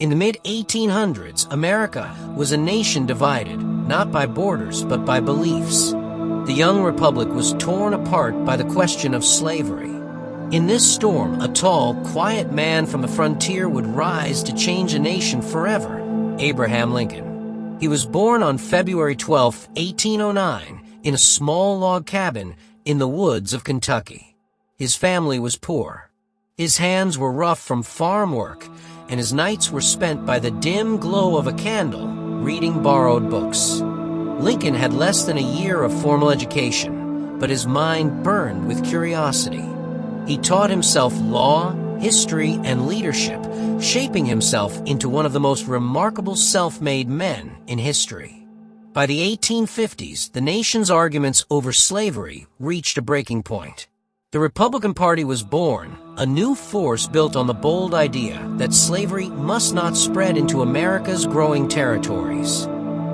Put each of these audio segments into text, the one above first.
In the mid-1800s, America was a nation divided, not by borders, but by beliefs. The young republic was torn apart by the question of slavery. In this storm, a tall, quiet man from the frontier would rise to change a nation forever: Abraham Lincoln. He was born on February 12, 1809, in a small log cabin in the woods of Kentucky. His family was poor. His hands were rough from farm work, and his nights were spent by the dim glow of a candle, reading borrowed books. Lincoln had less than a year of formal education, but his mind burned with curiosity. He taught himself law, history, and leadership, shaping himself into one of the most remarkable self-made men in history. By the 1850s, the nation's arguments over slavery reached a breaking point. The Republican Party was born, a new force built on the bold idea that slavery must not spread into America's growing territories.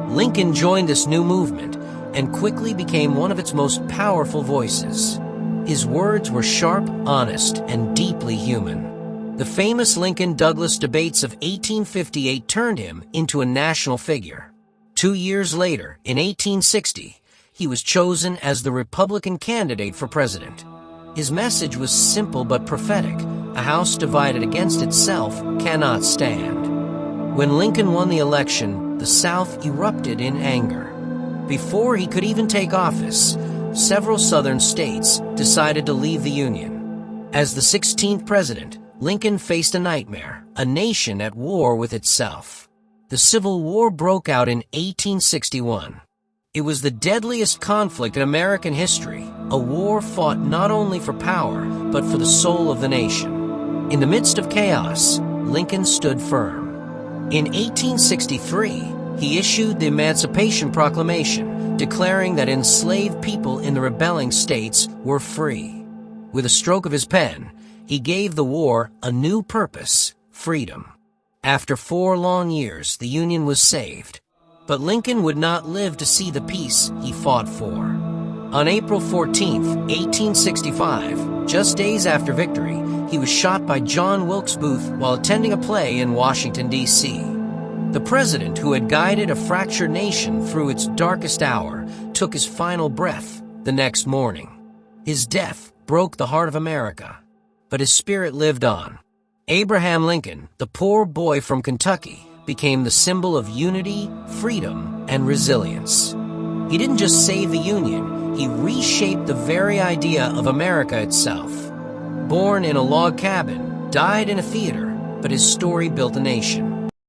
Lincoln joined this new movement and quickly became one of its most powerful voices. His words were sharp, honest, and deeply human. The famous Lincoln-Douglas debates of 1858 turned him into a national figure. 2 years later, in 1860, he was chosen as the Republican candidate for president. His message was simple but prophetic: a house divided against itself cannot stand. When Lincoln won the election, the South erupted in anger. Before he could even take office, several Southern states decided to leave the Union. As the 16th president, Lincoln faced a nightmare: a nation at war with itself. The Civil War broke out in 1861. It was the deadliest conflict in American history, a war fought not only for power, but for the soul of the nation. In the midst of chaos, Lincoln stood firm. In 1863, he issued the Emancipation Proclamation, declaring that enslaved people in the rebelling states were free. With a stroke of his pen, he gave the war a new purpose: freedom. After 4 long years, the Union was saved. But Lincoln would not live to see the peace he fought for. On April 14, 1865, just days after victory, he was shot by John Wilkes Booth while attending a play in Washington, D.C. The president, who had guided a fractured nation through its darkest hour, took his final breath the next morning. His death broke the heart of America, but his spirit lived on. Abraham Lincoln, the poor boy from Kentucky, became the symbol of unity, freedom, and resilience. He didn't just save the Union, he reshaped the very idea of America itself. Born in a log cabin, died in a theater, but his story built a nation.